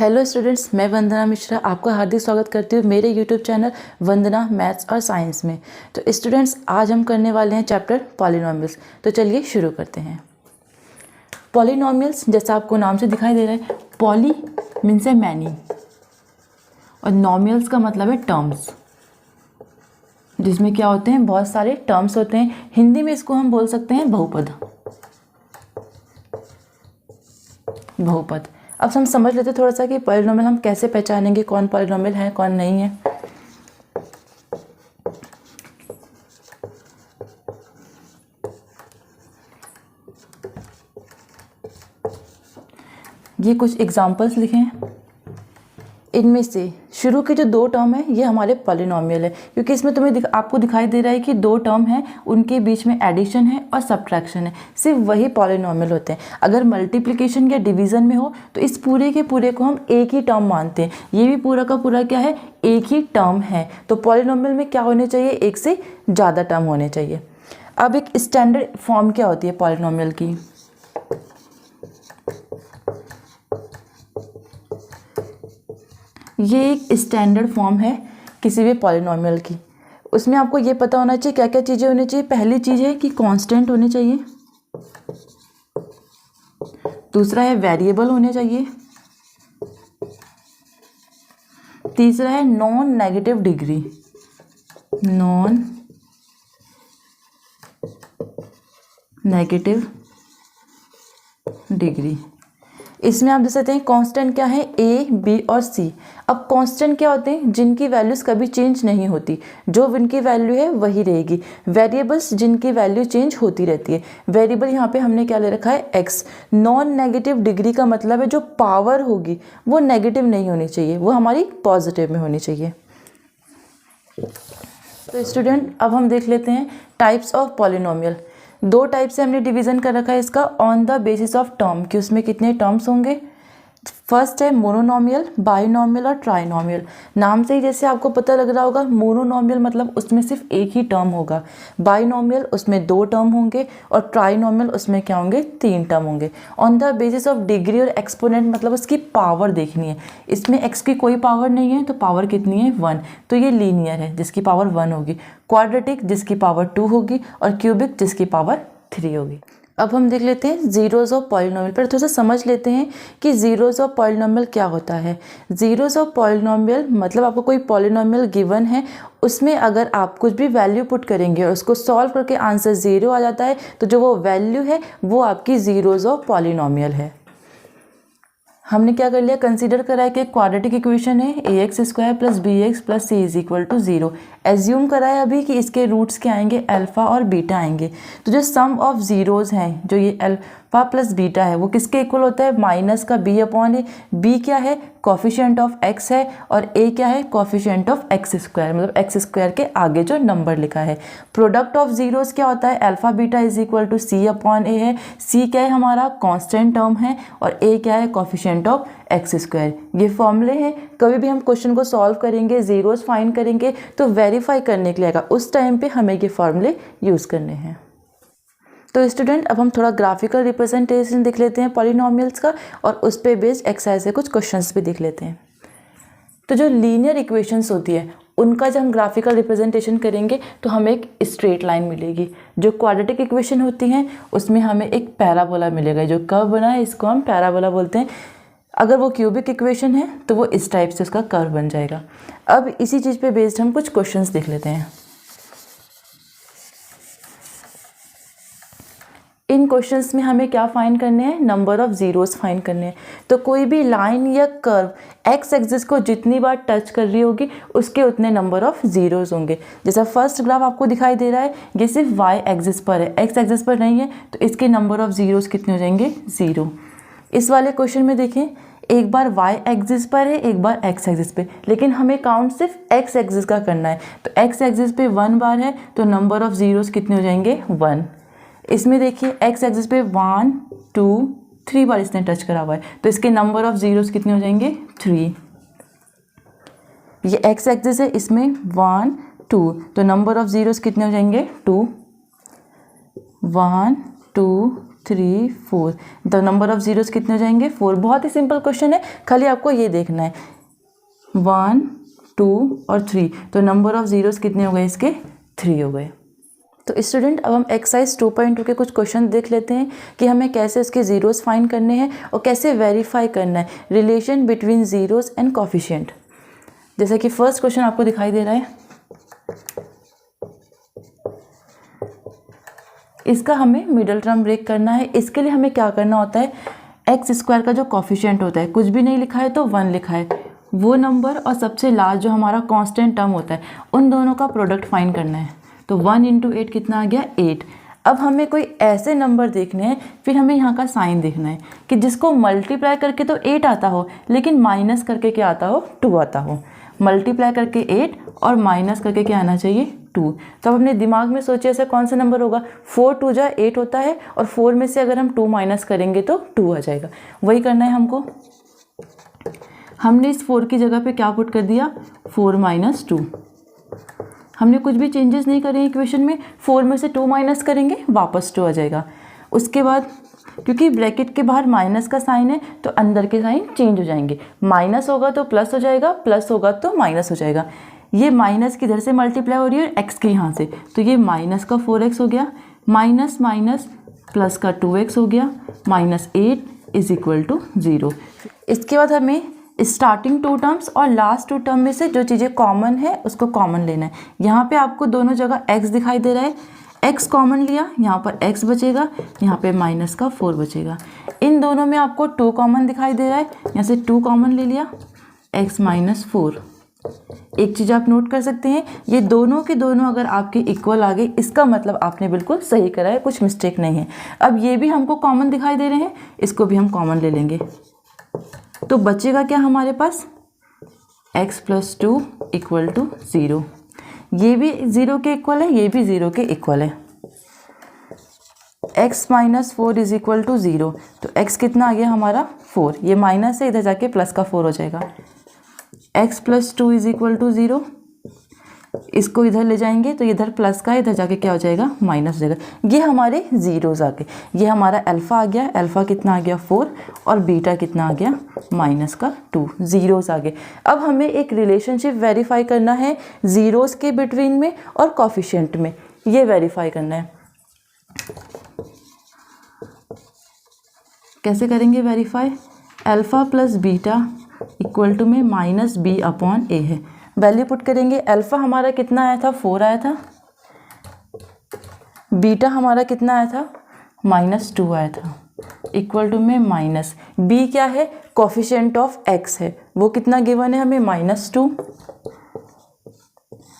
Hello students, मैं वंदना मिश्रा आपका हार्दिक स्वागत करती हूँ मेरे यूट्यूब चैनल वंदना मैथ्स और साइंस में। तो स्टूडेंट्स, आज हम करने वाले हैं चैप्टर पॉलिनॉमियल्स। तो चलिए शुरू करते हैं। पॉलिनॉमियल्स जैसा आपको नाम से दिखाई दे रहा है, पॉली मीन्स है मैनी और नॉमियल्स का मतलब है टर्म्स, जिसमें क्या होते हैं, बहुत सारे टर्म्स होते हैं। हिंदी में इसको हम बोल सकते हैं बहुपद। बहुपद अब हम समझ लेते हैं थोड़ा सा कि पॉलिनॉमियल हम कैसे पहचानेंगे, कौन पॉलिनॉमियल है कौन नहीं है। ये कुछ एग्जांपल्स लिखे हैं। इनमें से शुरू के जो दो टर्म है ये हमारे पॉलिनॉमियल है, क्योंकि इसमें तुम्हें आपको दिखाई दे रहा है कि दो टर्म है, उनके बीच में एडिशन है और सब्ट्रैक्शन है। सिर्फ वही पॉलिनॉमियल होते हैं। अगर मल्टीप्लिकेशन या डिवीज़न में हो तो इस पूरे के पूरे को हम एक ही टर्म मानते हैं। ये भी पूरा का पूरा क्या है, एक ही टर्म है। तो पॉलिनॉमियल में क्या होने चाहिए, एक से ज़्यादा टर्म होने चाहिए। अब एक स्टैंडर्ड फॉर्म क्या होती है पॉलिनॉमियल की, ये एक स्टैंडर्ड फॉर्म है किसी भी पॉलिनॉमियल की। उसमें आपको ये पता होना चाहिए क्या क्या चीज़ें होनी चाहिए। पहली चीज़ है कि कांस्टेंट होने चाहिए, दूसरा है वेरिएबल होने चाहिए, तीसरा है non negative degree. Non negative degree. इसमें आप देख सकते हैं कांस्टेंट क्या है, ए बी और सी। अब कांस्टेंट क्या होते हैं, जिनकी वैल्यूज कभी चेंज नहीं होती, जो इनकी वैल्यू है वही रहेगी। वेरिएबल्स जिनकी वैल्यू चेंज होती रहती है। वेरिएबल यहाँ पे हमने क्या ले रखा है, एक्स। नॉन नेगेटिव डिग्री का मतलब है जो पावर होगी वो नेगेटिव नहीं होनी चाहिए, वो हमारी पॉजिटिव में होनी चाहिए। तो स्टूडेंट, अब हम देख लेते हैं टाइप्स ऑफ पॉलिनॉमियल। दो टाइप से हमने डिवीज़न कर रखा है इसका on the basis of term, कि उसमें कितने टर्म्स होंगे। फर्स्ट है मोनोनॉमियल, बाइनॉमियल और ट्राइनॉमियल। नाम से ही जैसे आपको पता लग रहा होगा, मोनोनॉमियल मतलब उसमें सिर्फ एक ही टर्म होगा, बाइनॉमियल उसमें दो टर्म होंगे और ट्राइनॉमियल उसमें क्या होंगे, तीन टर्म होंगे। On the basis of degree और एक्सपोनेंट मतलब उसकी पावर देखनी है। इसमें एक्स की कोई पावर नहीं है तो पावर कितनी है, 1। तो ये लीनियर है जिसकी पावर 1 होगी, क्वाड्रेटिक जिसकी पावर 2 होगी और क्यूबिक जिसकी पावर 3 होगी। अब हम देख लेते हैं जीरोज ऑफ पॉलिनॉमियल पर। थोड़ा सा समझ लेते हैं कि जीरोज ऑफ पॉलिनॉमियल क्या होता है। जीरोज ऑफ पॉलिनॉमियल मतलब आपको कोई पॉलिनॉमियल गिवन है, उसमें अगर आप कुछ भी वैल्यू पुट करेंगे और उसको सॉल्व करके आंसर 0 आ जाता है तो जो वो वैल्यू है वो आपकी जीरोज ऑफ पॉलिनॉमियल है। हमने क्या कर लिया, कंसीडर करा है कि क्वाड्रेटिक इक्वेशन है ax² + bx + c = 0। एज्यूम करा है अभी कि इसके रूट्स क्या आएंगे, अल्फ़ा और बीटा आएंगे। तो जो सम ऑफ ज़ीरोज़ हैं, जो ये अल्फ़ा + बीटा है, वो किसके इक्वल होता है, माइनस का b/a। b क्या है, कोफिशिएंट ऑफ x है और a क्या है, कोफिशिएंट ऑफ x², मतलब x² के आगे जो नंबर लिखा है। प्रोडक्ट ऑफ जीरोज़ क्या होता है, अल्फ़ा बीटा = c/a है। c क्या है, हमारा कांस्टेंट टर्म है और a क्या है, कोफिशिएंट ऑफ x²। ये फॉर्मूले हैं। कभी भी हम क्वेश्चन को सॉल्व करेंगे, जीरोस फाइंड करेंगे तो वेरीफाई करने के लिए आएगा, उस टाइम पे हमें ये फॉर्मूले यूज़ करने हैं। तो स्टूडेंट, अब हम थोड़ा ग्राफिकल रिप्रेजेंटेशन देख लेते हैं पॉलिनॉमियल्स का और उस पे बेस्ड एक्सरसाइज से कुछ क्वेश्चंस भी देख लेते हैं। तो जो लीनियर इक्वेशंस होती है उनका जब हम ग्राफिकल रिप्रेजेंटेशन करेंगे तो हमें एक स्ट्रेट लाइन मिलेगी। जो क्वाड्रेटिक इक्वेशन होती हैं उसमें हमें एक पैराबोला मिलेगा, जो कर्व बना है इसको हम पैराबोला बोलते हैं। अगर वो क्यूबिक इक्वेशन है तो वो इस टाइप से उसका कर्व बन जाएगा। अब इसी चीज़ पे बेस्ड हम कुछ क्वेश्चंस देख लेते हैं। इन क्वेश्चंस में हमें क्या फाइंड करने हैं, नंबर ऑफ जीरोस फाइंड करने हैं। तो कोई भी लाइन या कर्व एक्स एक्सिस को जितनी बार टच कर रही होगी उसके उतने नंबर ऑफ जीरोस होंगे। जैसा फर्स्ट ग्राफ आपको दिखाई दे रहा है, ये सिर्फ वाई एक्सिस पर है, एक्स एक्सिस पर नहीं है, तो इसके नंबर ऑफ जीरोस कितने हो जाएंगे, 0। इस वाले क्वेश्चन में देखें, एक बार y एक्सिस पर है, एक बार x एक्सिस पे, लेकिन हमें काउंट सिर्फ x एक्सिस का करना है। तो x एक्सिस पे 1 बार है तो नंबर ऑफ जीरोस कितने हो जाएंगे, 1। इसमें देखिए x एक्सिस पे 1 2 3 बार इसने टच करा हुआ है तो इसके नंबर ऑफ जीरोस कितने हो जाएंगे, 3। ये x एक्सिस है, इसमें 1 2 तो नंबर ऑफ जीरोस कितने हो जाएंगे, 2। 1 2 3 4। द नंबर ऑफ जीरोस कितने हो जाएंगे 4। बहुत ही सिंपल क्वेश्चन है, खाली आपको ये देखना है 1 2 और 3, तो नंबर ऑफ जीरोस कितने हो गए इसके 3 हो गए। तो स्टूडेंट अब हम एक्सरसाइज 2.2 के कुछ क्वेश्चन देख लेते हैं कि हमें कैसे उसके जीरोस फाइंड करने हैं और कैसे वेरीफाई करना है relation between zeros and coefficient. जैसा कि फर्स्ट क्वेश्चन आपको दिखाई दे रहा है, इसका हमें मिडल टर्म ब्रेक करना है। इसके लिए हमें क्या करना होता है, एक्स स्क्वायर का जो कोफिशिएंट होता है, कुछ भी नहीं लिखा है तो 1 लिखा है, वो नंबर और सबसे लास्ट जो हमारा कांस्टेंट टर्म होता है उन दोनों का प्रोडक्ट फाइंड करना है। तो 1 × 8 कितना आ गया 8। अब हमें कोई ऐसे नंबर देखने हैं, फिर हमें यहाँ का साइन देखना है कि जिसको मल्टीप्लाई करके तो 8 आता हो लेकिन माइनस करके क्या आता हो 2 आता हो। मल्टीप्लाई करके 8 और माइनस करके क्या आना चाहिए 2। तो अब अपने दिमाग में सोचिए ऐसा कौन सा नंबर होगा, 4 2 जा 8 होता है और 4 में से अगर हम 2 माइनस करेंगे तो 2 आ जाएगा। वही करना है हमको। हमने इस 4 की जगह पे क्या पुट कर दिया 4 - 2। हमने कुछ भी चेंजेस नहीं करे इक्वेशन में, 4 में से 2 माइनस करेंगे वापस 2 आ जाएगा। उसके बाद क्योंकि ब्रैकेट के बाहर माइनस का साइन है तो अंदर के साइन चेंज हो जाएंगे, माइनस होगा तो प्लस हो जाएगा, प्लस होगा तो माइनस हो जाएगा। ये माइनस किधर से मल्टीप्लाई हो रही है एक्स के यहाँ से, तो ये माइनस का 4x हो गया, माइनस माइनस प्लस का 2x हो गया, -8 = 0। इसके बाद हमें स्टार्टिंग 2 टर्म्स और लास्ट 2 टर्म में से जो चीज़ें कॉमन है उसको कॉमन लेना है। यहाँ पे आपको दोनों जगह x दिखाई दे रहा है, x कॉमन लिया, यहाँ पर x बचेगा, यहाँ पे -4 बचेगा। इन दोनों में आपको 2 कॉमन दिखाई दे रहा है, यहाँ से 2 कॉमन ले लिया, x - 4। एक चीज़ आप नोट कर सकते हैं, ये दोनों के दोनों अगर आपके इक्वल आ गए इसका मतलब आपने बिल्कुल सही करा है, कुछ मिस्टेक नहीं है। अब ये भी हमको कॉमन दिखाई दे रहे हैं, इसको भी हम कॉमन ले लेंगे, तो बचेगा क्या हमारे पास x + 2 = 0। ये भी 0 के इक्वल है, ये भी 0 के इक्वल है। x - 4 = 0, तो x कितना आ गया हमारा 4, ये माइनस है इधर जाके प्लस का 4 हो जाएगा। x + 2 = 0, इसको इधर ले जाएंगे तो इधर प्लस का इधर जाके क्या हो जाएगा माइनस हो जाएगा। ये हमारे जीरोस आ गए, ये हमारा अल्फ़ा आ गया, अल्फ़ा कितना आ गया 4 और बीटा कितना आ गया -2, जीरोस आ गए। अब हमें एक रिलेशनशिप वेरीफाई करना है जीरोस के बिटवीन में और कोफिशिएंट में, ये वेरीफाई करना है। कैसे करेंगे वेरीफाई, अल्फ़ा + बीटा इक्वल में -b/a है। वैल्यू पुट करेंगे, अल्फ़ा हमारा कितना आया था 4 आया था, बीटा हमारा कितना आया था -2 आया था, इक्वल में माइनस b क्या है कोफिशिएंट ऑफ x है, वो कितना गिवन है हमें -2,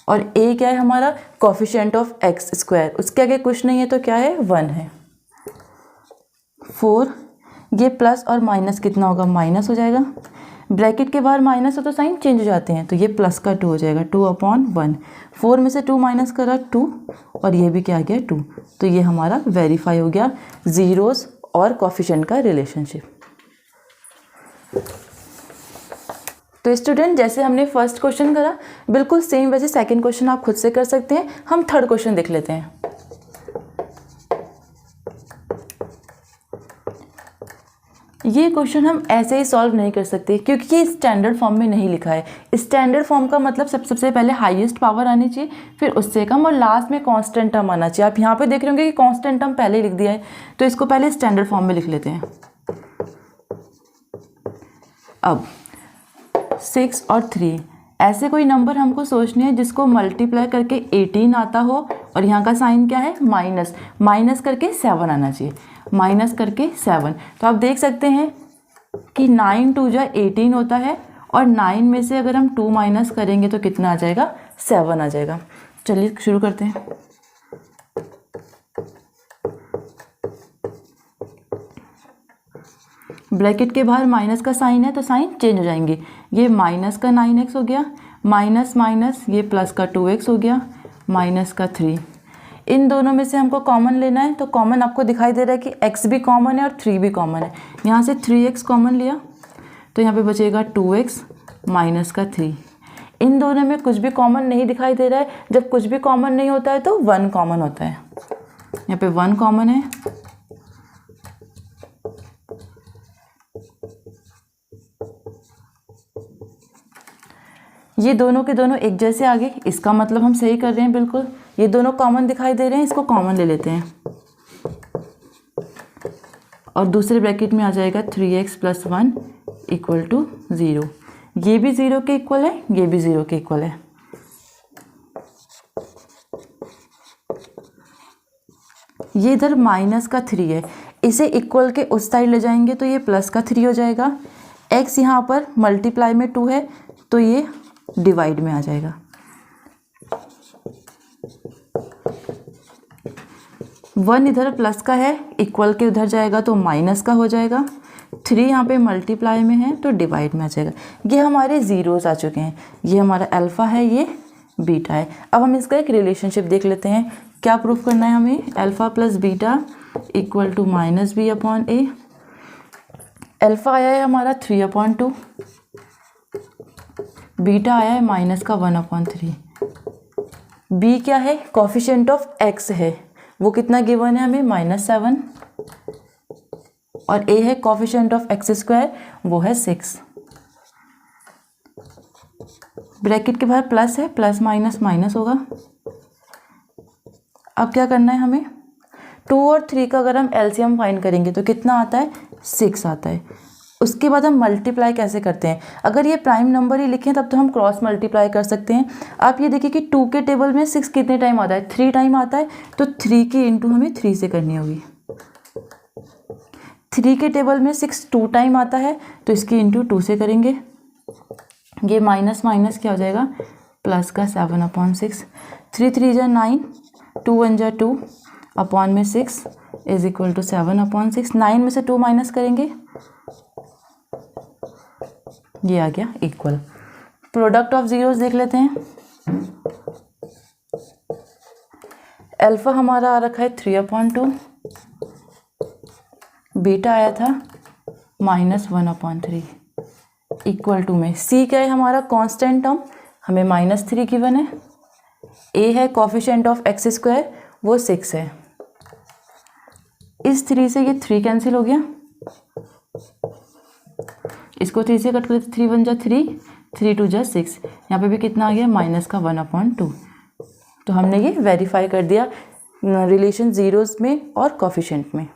और a क्या है हमारा कोफिशिएंट ऑफ x², उसके आगे कुछ नहीं है तो क्या है 1 है। 4 ये प्लस और माइनस कितना होगा माइनस हो जाएगा, ब्रैकेट के बाहर माइनस हो तो साइन चेंज हो जाते हैं, तो ये प्लस का 2 हो जाएगा 2/1। 4 में से 2 माइनस करा 2 और ये भी क्या आ गया 2, तो ये हमारा वेरीफाई हो गया जीरोस और कोफिशिएंट का रिलेशनशिप। तो स्टूडेंट जैसे हमने फर्स्ट क्वेश्चन करा बिल्कुल सेम वैसे सेकंड क्वेश्चन आप खुद से कर सकते हैं। हम थर्ड क्वेश्चन देख लेते हैं। ये क्वेश्चन हम ऐसे ही सॉल्व नहीं कर सकते क्योंकि ये स्टैंडर्ड फॉर्म में नहीं लिखा है। स्टैंडर्ड फॉर्म का मतलब सबसे पहले हाईएस्ट पावर आनी चाहिए, फिर उससे कम और लास्ट में कांस्टेंट टर्म आना चाहिए। आप यहाँ पे देख रहे होंगे कि कांस्टेंट टर्म पहले लिख दिया है, तो इसको पहले स्टैंडर्ड फॉर्म में लिख लेते हैं। अब 6 और 3 ऐसे कोई नंबर हमको सोचने हैं जिसको मल्टीप्लाई करके 18 आता हो और यहाँ का साइन क्या है माइनस, माइनस करके 7 आना चाहिए, माइनस करके 7। तो आप देख सकते हैं कि 9 2 जा 18 होता है और 9 में से अगर हम 2 माइनस करेंगे तो कितना आ जाएगा 7 आ जाएगा। चलिए शुरू करते हैं। ब्रैकेट के बाहर माइनस का साइन है तो साइन चेंज हो जाएंगे। ये माइनस का 9x हो गया, माइनस माइनस ये प्लस का 2x हो गया, माइनस का 3। इन दोनों में से हमको कॉमन लेना है, तो कॉमन आपको दिखाई दे रहा है कि x भी कॉमन है और 3 भी कॉमन है। यहाँ से 3x कॉमन लिया तो यहाँ पे बचेगा 2x माइनस का 3। इन दोनों में कुछ भी कॉमन नहीं दिखाई दे रहा है। जब कुछ भी कॉमन नहीं होता है तो 1 कॉमन होता है। यहाँ पे 1 कॉमन है ये दोनों के दोनों एक जैसे आ गए, इसका मतलब हम सही कर रहे हैं बिल्कुल। ये दोनों कॉमन दिखाई दे रहे हैं, इसको कॉमन ले लेते हैं और दूसरे ब्रैकेट में आ जाएगा 3x + 1 = 0। ये भी 0 के इक्वल है, ये भी 0 के इक्वल है। ये इधर माइनस का 3 है, इसे इक्वल के उस साइड ले जाएंगे तो ये प्लस का 3 हो जाएगा। x यहाँ पर मल्टीप्लाई में 2 है तो ये डिवाइड में आ जाएगा। 1 इधर प्लस का है, इक्वल के उधर जाएगा तो माइनस का हो जाएगा। 3 यहाँ पे मल्टीप्लाई में है तो डिवाइड में आ जाएगा। ये हमारे ज़ीरोज़ आ चुके हैं, ये हमारा अल्फ़ा है, ये बीटा है। अब हम इसका एक रिलेशनशिप देख लेते हैं। क्या प्रूफ करना है हमें? Alpha + beta = -b/a। अल्फ़ा आया है हमारा 3/2, बीटा आया है -1/3। b क्या है? कोफिशिएंट ऑफ x है, वो कितना गिवन है हमें? -7। और a है कोफिशिएंट ऑफ x², वो है 6। ब्रैकेट के बाहर प्लस है, प्लस माइनस माइनस होगा। अब क्या करना है हमें? 2 और 3 का अगर हम एलसीएम फाइंड करेंगे तो कितना आता है? 6 आता है। उसके बाद हम मल्टीप्लाई कैसे करते हैं? अगर ये प्राइम नंबर ही लिखें तब तो हम क्रॉस मल्टीप्लाई कर सकते हैं। आप ये देखिए कि 2 के टेबल में 6 कितने टाइम आता है? 3 टाइम आता है, तो 3 की इंटू हमें 3 से करनी होगी। 3 के टेबल में 6 2 टाइम आता है तो इसकी इंटू 2 से करेंगे। ये माइनस माइनस क्या हो जाएगा? प्लस का 7/6। 3 3 = 9, 2 1 = 2, अपॉन में 6 = 7/6। 9 में से 2 माइनस करेंगे, ये आ गया इक्वल। प्रोडक्ट ऑफ जीरोस देख लेते हैं। अल्फ़ा हमारा आ रखा है 3/2, बीटा आया था -1/3 = में c क्या है हमारा? कांस्टेंट टर्म, हमें -3 गिवन है। a है कोफिशिएंट ऑफ x², वो 6 है। इस 3 से ये 3 कैंसिल हो गया, इसको 3 से कट कर 3 1 = 3, 3 2 = 6। यहाँ पे भी कितना आ गया? -1/2। तो हमने ये वेरीफाई कर दिया रिलेशन जीरोस में और कोफिशिएंट में।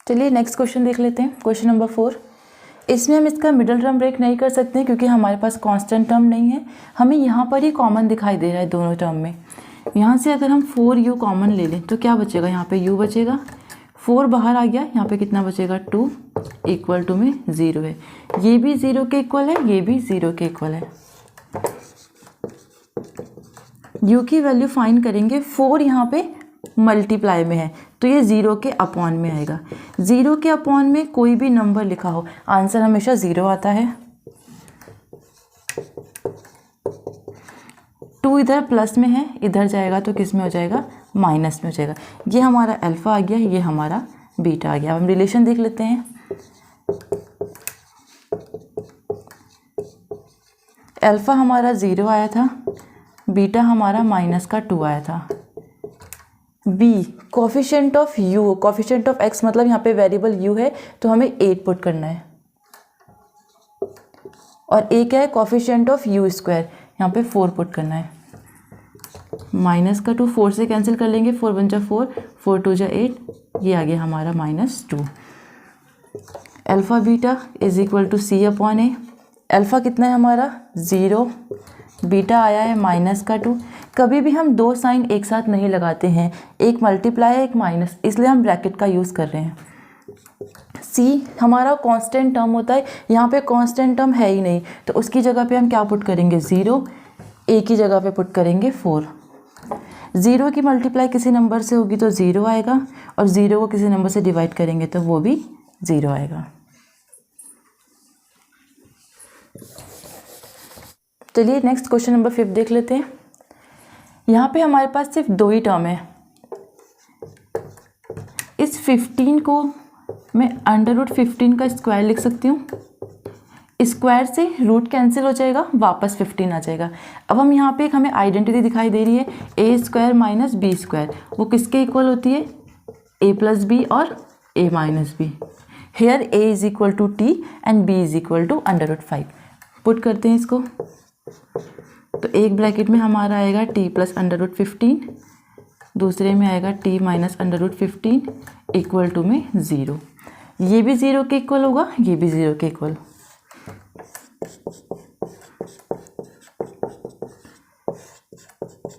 चलिए नेक्स्ट क्वेश्चन देख लेते हैं। Question number 4। इसमें हम इसका मिडल टर्म ब्रेक नहीं कर सकते क्योंकि हमारे पास कांस्टेंट टर्म नहीं है। हमें यहाँ पर ही कॉमन दिखाई दे रहा है दोनों टर्म में। यहाँ से अगर हम 4u कॉमन ले लें तो क्या बचेगा? यहाँ पे u बचेगा, 4 बाहर आ गया, यहाँ पे कितना बचेगा? 2 = में 0 है। ये भी 0 के इक्वल है, ये भी 0 के इक्वल है। u की वैल्यू फाइंड करेंगे। 4 यहाँ पे मल्टीप्लाई में है तो ये 0 के अपॉन में आएगा। 0 के अपॉन में कोई भी नंबर लिखा हो, आंसर हमेशा 0 आता है। 2 इधर प्लस में है, इधर जाएगा तो किस में हो जाएगा? माइनस में हो जाएगा। ये हमारा अल्फ़ा आ गया, ये हमारा बीटा आ गया। अब हम रिलेशन देख लेते हैं। अल्फ़ा हमारा 0 आया था, बीटा हमारा -2 आया था। b coefficient of u, coefficient of x मतलब यहाँ पे वेरिएबल u है तो हमें 8 पुट करना है। और a क्या है? कोफिशिएंट ऑफ u², यहाँ पे 4 पुट करना है। -2 4 से कैंसिल कर लेंगे, 4 1 = 4, 4 2 = 8, ये आ गया हमारा -2। Alpha beta = c/a। अल्फ़ा कितना है हमारा? 0, बीटा आया है -2। कभी भी हम दो साइन एक साथ नहीं लगाते हैं, एक मल्टीप्लाई है एक माइनस, इसलिए हम ब्रैकेट का यूज़ कर रहे हैं। c हमारा कांस्टेंट टर्म होता है, यहाँ पे कांस्टेंट टर्म है ही नहीं तो उसकी जगह पे हम क्या पुट करेंगे? 0, a की जगह पे पुट करेंगे 4। 0 की मल्टीप्लाई किसी नंबर से होगी तो 0 आएगा, और 0 को किसी नंबर से डिवाइड करेंगे तो वो भी 0 आएगा। चलिए नेक्स्ट क्वेश्चन नंबर 5 देख लेते हैं। यहाँ पे हमारे पास सिर्फ 2 ही टर्म है। इस 15 को मैं √15 का स्क्वायर लिख सकती हूँ। स्क्वायर से रूट कैंसिल हो जाएगा, वापस 15 आ जाएगा। अब हम यहाँ पे एक हमें आइडेंटिटी दिखाई दे रही है a² - b², वो किसके इक्वल होती है? a + b और a - b। Here a = t and b = √5। Put करते हैं इसको। तो एक ब्रैकेट में हमारा आएगा t प्लस √15, दूसरे में आएगा t माइनस √15 इक्वल टू में 0। ये भी 0 के इक्वल होगा, ये भी 0 के इक्वल।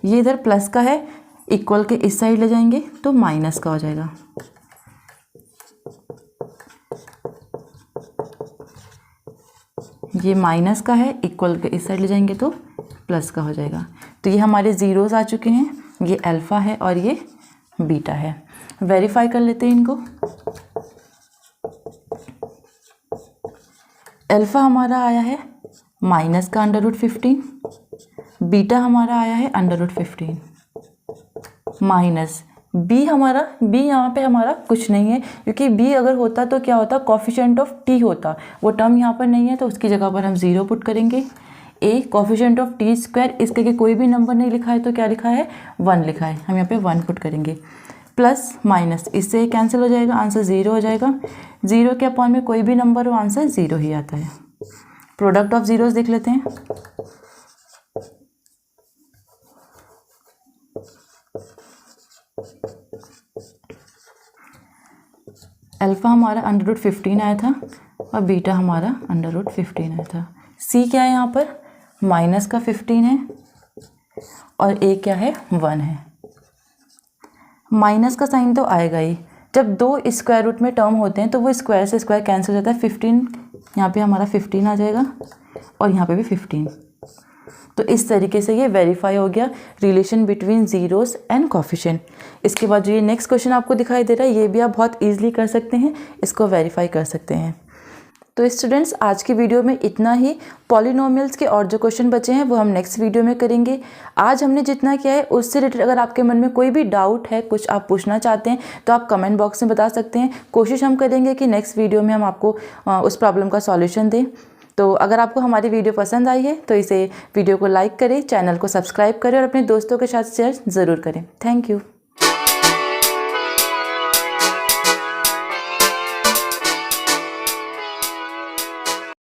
ये इधर प्लस का है, इक्वल के इस साइड ले जाएंगे तो माइनस का हो जाएगा। ये माइनस का है, इक्वल के इस साइड ले जाएंगे तो प्लस का हो जाएगा। तो ये हमारे ज़ीरोस आ चुके हैं, ये अल्फ़ा है और ये बीटा है। वेरीफाई कर लेते हैं इनको। अल्फ़ा हमारा आया है माइनस का √15, बीटा हमारा आया है √15 माइनस बी यहाँ पे हमारा कुछ नहीं है, क्योंकि बी अगर होता तो क्या होता, कोफिशिएंट ऑफ टी होता। वो टर्म यहाँ पर नहीं है तो उसकी जगह पर हम 0 पुट करेंगे। ए कोफिशिएंट ऑफ टी स्क्वायर, इसके के कोई भी नंबर नहीं लिखा है तो क्या लिखा है, 1 लिखा है, हम यहाँ पे 1 पुट करेंगे। प्लस माइनस इससे कैंसिल हो जाएगा, आंसर 0 हो जाएगा। 0 के अपॉन में कोई भी नंबर हो, आंसर 0 ही आता है। प्रोडक्ट ऑफ ज़ीरोस देख लेते हैं। अल्फ़ा हमारा √15 आया था और बीटा हमारा √15 आया था। सी क्या है यहाँ पर, माइनस का 15 है और ए क्या है, 1 है। माइनस का साइन तो आएगा ही, जब दो स्क्वायर रूट में टर्म होते हैं तो वो स्क्वायर से स्क्वायर कैंसिल हो जाता है। 15 यहाँ पे हमारा 15 आ जाएगा और यहाँ पे भी 15। तो इस तरीके से ये वेरीफाई हो गया relation between zeros and coefficient. इसके बाद जो ये नेक्स्ट क्वेश्चन आपको दिखाई दे रहा है, ये भी आप बहुत ईजिली कर सकते हैं, इसको वेरीफाई कर सकते हैं। तो स्टूडेंट्स, आज की वीडियो में इतना ही। पॉलिनोमियल्स के और जो क्वेश्चन बचे हैं वो हम नेक्स्ट वीडियो में करेंगे। आज हमने जितना किया है उससे रिलेटेड अगर आपके मन में कोई भी डाउट है, कुछ आप पूछना चाहते हैं तो आप कमेंट बॉक्स में बता सकते हैं। कोशिश हम करेंगे कि नेक्स्ट वीडियो में हम आपको उस प्रॉब्लम का सॉल्यूशन दें। तो अगर आपको हमारी वीडियो पसंद आई है तो इसे वीडियो को लाइक करें, चैनल को सब्सक्राइब करें और अपने दोस्तों के साथ शेयर ज़रूर करें। Thank you.